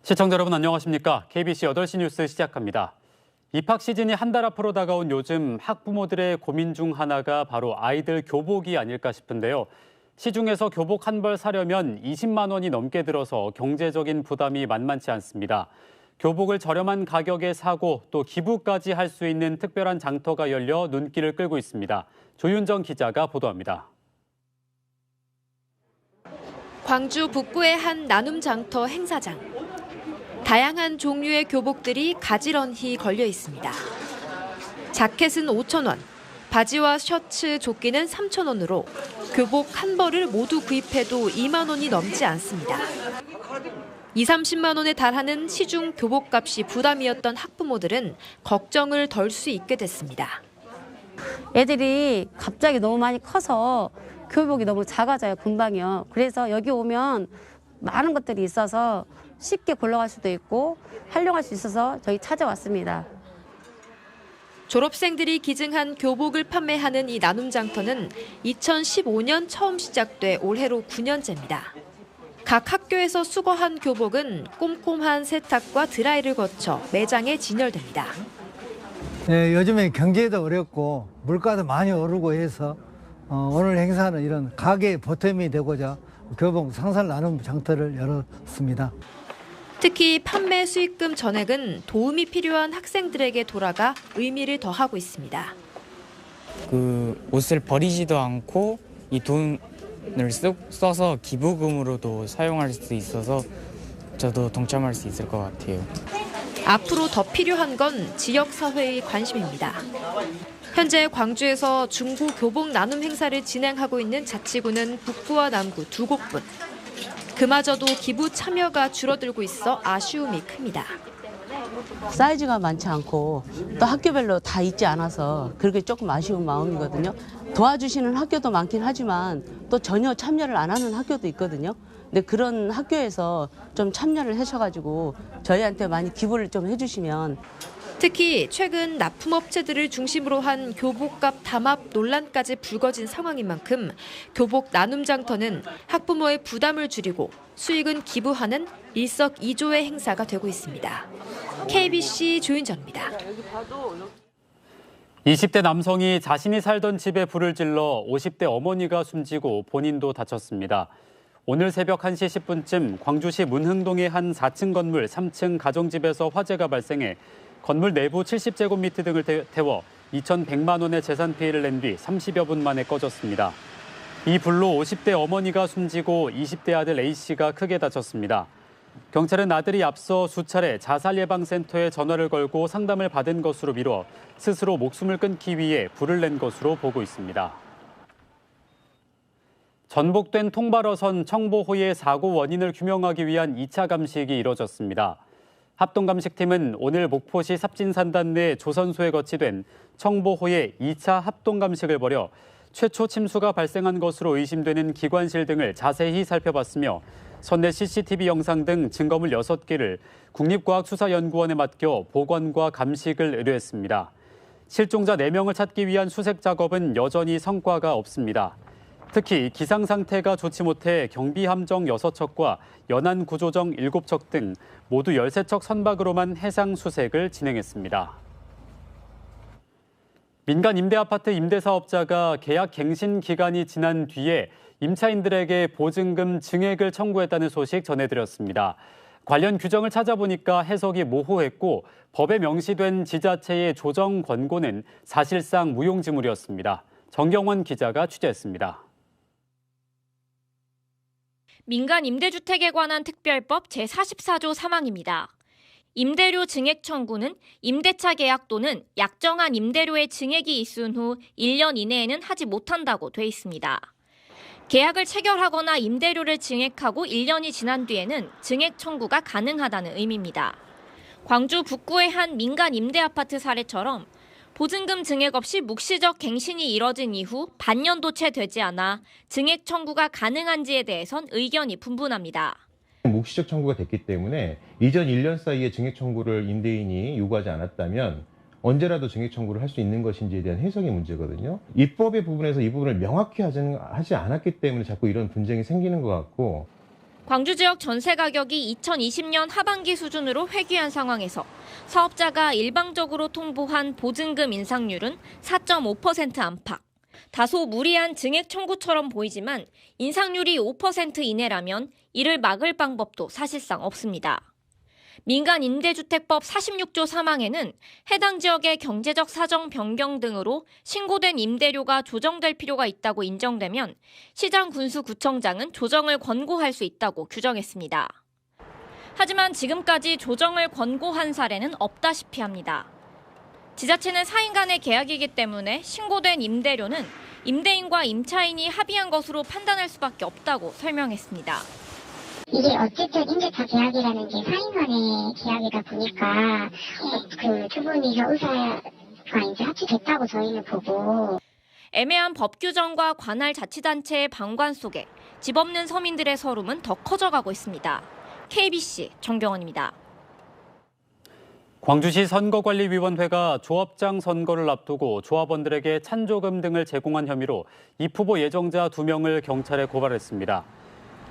시청자 여러분 안녕하십니까? KBC 8시 뉴스 시작합니다. 입학 시즌이 한 달 앞으로 다가온 요즘 학부모들의 고민 중 하나가 바로 아이들 교복이 아닐까 싶은데요. 시중에서 교복 한 벌 사려면 20만 원이 넘게 들어서 경제적인 부담이 만만치 않습니다. 교복을 저렴한 가격에 사고 또 기부까지 할 수 있는 특별한 장터가 열려 눈길을 끌고 있습니다. 조윤정 기자가 보도합니다. 광주 북구의 한 나눔 장터 행사장. 다양한 종류의 교복들이 가지런히 걸려 있습니다. 자켓은 5,000원, 바지와 셔츠, 조끼는 3,000원으로 교복 한 벌을 모두 구입해도 2만 원이 넘지 않습니다. 2, 30만 원에 달하는 시중 교복값이 부담이었던 학부모들은 걱정을 덜 수 있게 됐습니다. 애들이 갑자기 너무 많이 커서 교복이 너무 작아져요, 금방요. 그래서 여기 오면 많은 것들이 있어서 쉽게 골라갈 수도 있고 활용할 수 있어서 저희 찾아왔습니다. 졸업생들이 기증한 교복을 판매하는 이 나눔 장터는 2015년 처음 시작돼 올해로 9년째입니다. 각 학교에서 수거한 교복은 꼼꼼한 세탁과 드라이를 거쳐 매장에 진열됩니다. 네, 요즘에 경제도 어렵고 물가도 많이 오르고 해서 오늘 행사는 이런 가게의 보탬이 되고자 교복 상설 나눔 장터를 열었습니다. 특히 판매 수익금 전액은 도움이 필요한 학생들에게 돌아가 의미를 더하고 있습니다. 그 옷을 버리지도 않고 이 돈을 써서 기부금으로도 사용할 수 있어서 저도 동참할 수 있을 것 같아요. 앞으로 더 필요한 건 지역사회의 관심입니다. 현재 광주에서 중고 교복 나눔 행사를 진행하고 있는 자치구는 북구와 남구 두 곳뿐. 그마저도 기부 참여가 줄어들고 있어 아쉬움이 큽니다. 사이즈가 많지 않고 또 학교별로 다 있지 않아서 그렇게 조금 아쉬운 마음이거든요. 도와주시는 학교도 많긴 하지만 또 전혀 참여를 안 하는 학교도 있거든요. 근데 그런 학교에서 좀 참여를 하셔가지고 저희한테 많이 기부를 좀 해주시면. 특히 최근 납품업체들을 중심으로 한 교복값 담합 논란까지 불거진 상황인 만큼 교복 나눔 장터는 학부모의 부담을 줄이고 수익은 기부하는 일석이조의 행사가 되고 있습니다. KBC 조윤정입니다. 20대 남성이 자신이 살던 집에 불을 질러 50대 어머니가 숨지고 본인도 다쳤습니다. 오늘 새벽 1시 10분쯤 광주시 문흥동의 한 4층 건물 3층 가정집에서 화재가 발생해 건물 내부 70제곱미터 등을 태워 2,100만 원의 재산 피해를 낸 뒤 30여 분 만에 꺼졌습니다. 이 불로 50대 어머니가 숨지고 20대 아들 A씨가 크게 다쳤습니다. 경찰은 아들이 앞서 수차례 자살예방센터에 전화를 걸고 상담을 받은 것으로 미뤄 스스로 목숨을 끊기 위해 불을 낸 것으로 보고 있습니다. 전복된 통발어선 청보호의 사고 원인을 규명하기 위한 2차 감식이 이뤄졌습니다. 합동감식팀은 오늘 목포시 삽진산단 내 조선소에 거치된 청보호의 2차 합동감식을 벌여 최초 침수가 발생한 것으로 의심되는 기관실 등을 자세히 살펴봤으며 선내 CCTV 영상 등 증거물 6개를 국립과학수사연구원에 맡겨 보관과 감식을 의뢰했습니다. 실종자 4명을 찾기 위한 수색 작업은 여전히 성과가 없습니다. 특히 기상 상태가 좋지 못해 경비함정 6척과 연안구조정 7척 등 모두 13척 선박으로만 해상 수색을 진행했습니다. 민간 임대아파트 임대사업자가 계약 갱신 기간이 지난 뒤에 임차인들에게 보증금 증액을 청구했다는 소식 전해드렸습니다. 관련 규정을 찾아보니까 해석이 모호했고 법에 명시된 지자체의 조정 권고는 사실상 무용지물이었습니다. 정경원 기자가 취재했습니다. 민간 임대주택에 관한 특별법 제44조 3항입니다. 임대료 증액 청구는 임대차 계약 또는 약정한 임대료의 증액이 있은 후 1년 이내에는 하지 못한다고 돼 있습니다. 계약을 체결하거나 임대료를 증액하고 1년이 지난 뒤에는 증액 청구가 가능하다는 의미입니다. 광주 북구의 한 민간 임대아파트 사례처럼 보증금 증액 없이 묵시적 갱신이 이뤄진 이후 반년도 채 되지 않아 증액 청구가 가능한지에 대해선 의견이 분분합니다. 묵시적 청구가 됐기 때문에 이전 1년 사이에 증액 청구를 임대인이 요구하지 않았다면 언제라도 증액 청구를 할 수 있는 것인지에 대한 해석의 문제거든요. 입법의 부분에서 이 부분을 명확히 하지 않았기 때문에 자꾸 이런 분쟁이 생기는 것 같고 광주 지역 전세 가격이 2020년 하반기 수준으로 회귀한 상황에서 사업자가 일방적으로 통보한 보증금 인상률은 4.5% 안팎. 다소 무리한 증액 청구처럼 보이지만 인상률이 5% 이내라면 이를 막을 방법도 사실상 없습니다. 민간 임대주택법 46조 3항에는 해당 지역의 경제적 사정 변경 등으로 신고된 임대료가 조정될 필요가 있다고 인정되면 시장 군수구청장은 조정을 권고할 수 있다고 규정했습니다. 하지만 지금까지 조정을 권고한 사례는 없다시피 합니다. 지자체는 사인 간의 계약이기 때문에 신고된 임대료는 임대인과 임차인이 합의한 것으로 판단할 수밖에 없다고 설명했습니다. 이게 어쨌든 임대차 계약이라는 게 사인 간의 계약이다 보니까 그 두 분이서 의사가 이제 합치됐다고 저희는 보고. 애매한 법 규정과 관할 자치단체의 방관 속에 집 없는 서민들의 서름은 더 커져가고 있습니다. KBC 정경원입니다. 광주시 선거관리위원회가 조합장 선거를 앞두고 조합원들에게 찬조금 등을 제공한 혐의로 이 후보 예정자 2명을 경찰에 고발했습니다.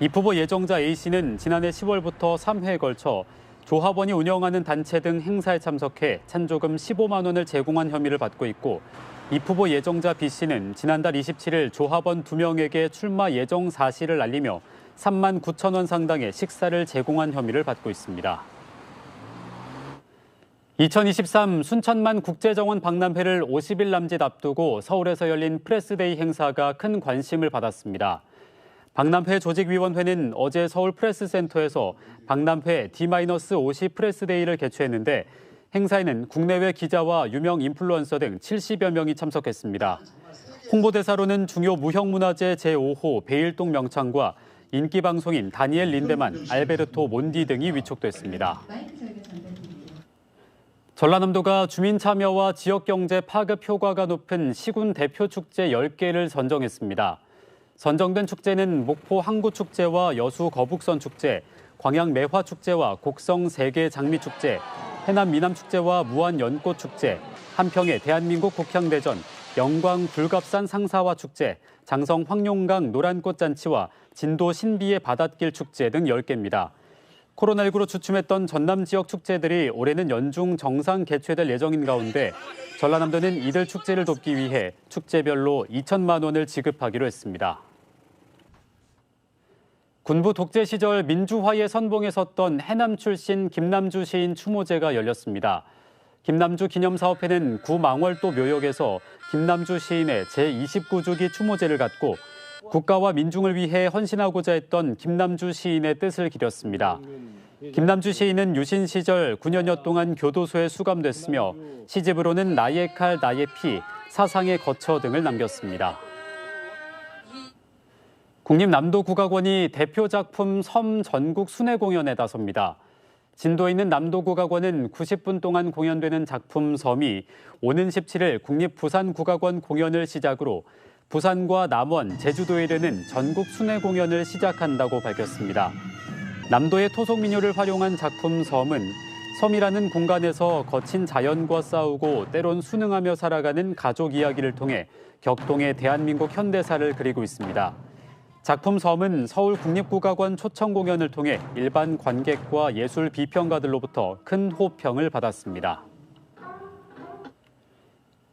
이 후보 예정자 A씨는 지난해 10월부터 3회에 걸쳐 조합원이 운영하는 단체 등 행사에 참석해 찬조금 15만 원을 제공한 혐의를 받고 있고, 이 후보 예정자 B씨는 지난달 27일 조합원 2명에게 출마 예정 사실을 알리며 3만 9천 원 상당의 식사를 제공한 혐의를 받고 있습니다. 2023 순천만 국제정원 박람회를 50일 남짓 앞두고 서울에서 열린 프레스데이 행사가 큰 관심을 받았습니다. 박람회 조직위원회는 어제 서울 프레스센터에서 박람회 D-50 프레스데이를 개최했는데, 행사에는 국내외 기자와 유명 인플루언서 등 70여 명이 참석했습니다. 홍보대사로는 중요 무형문화재 제5호 베일동 명창과 인기방송인 다니엘 린데만, 알베르토 몬디 등이 위촉됐습니다. 전라남도가 주민 참여와 지역경제 파급 효과가 높은 시군 대표 축제 10개를 선정했습니다. 선정된 축제는 목포 항구축제와 여수 거북선 축제, 광양 매화축제와 곡성 세계 장미축제, 해남 미남축제와 무안 연꽃축제, 한평의 대한민국 국향대전, 영광 불갑산 상사화 축제, 장성 황룡강 노란꽃잔치와 진도 신비의 바닷길 축제 등 10개입니다. 코로나19로 주춤했던 전남 지역 축제들이 올해는 연중 정상 개최될 예정인 가운데 전라남도는 이들 축제를 돕기 위해 축제별로 2천만 원을 지급하기로 했습니다. 군부 독재 시절 민주화의 선봉에 섰던 해남 출신 김남주 시인 추모제가 열렸습니다. 김남주 기념사업회는 구망월도 묘역에서 김남주 시인의 제29주기 추모제를 갖고 국가와 민중을 위해 헌신하고자 했던 김남주 시인의 뜻을 기렸습니다. 김남주 시인은 유신 시절 9년여 동안 교도소에 수감됐으며 시집으로는 나의 칼, 나의 피, 사상의 거처 등을 남겼습니다. 국립남도국악원이 대표 작품 섬 전국 순회 공연에 나섭니다. 진도에 있는 남도국악원은 90분 동안 공연되는 작품 섬이 오는 17일 국립부산국악원 공연을 시작으로 부산과 남원, 제주도에 이르는 전국 순회 공연을 시작한다고 밝혔습니다. 남도의 토속 민요를 활용한 작품 섬은 섬이라는 공간에서 거친 자연과 싸우고 때론 순응하며 살아가는 가족 이야기를 통해 격동의 대한민국 현대사를 그리고 있습니다. 작품 섬은 서울국립국악원 초청 공연을 통해 일반 관객과 예술 비평가들로부터 큰 호평을 받았습니다.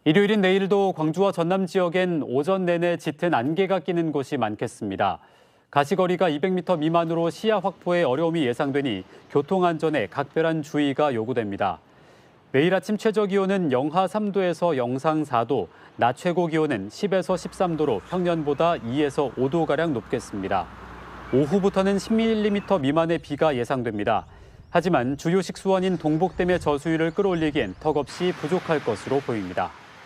일요일인 내일도 광주와 전남 지역엔 오전 내내 짙은 안개가 끼는 곳이 많겠습니다. 가시거리가 200m 미만으로 시야 확보에 어려움이 예상되니 교통안전에 각별한 주의가 요구됩니다. 매일 아침 최저 기온은 영하 3도에서 영상 4도, 낮 최고 기온은 10에서 13도로 평년보다 2에서 5도가량 높겠습니다. 오후부터는 10mm 미만의 비가 예상됩니다. 하지만 주요 식수원인 동복댐의 저수위를 끌어올리기엔 턱없이 부족할 것으로 보입니다.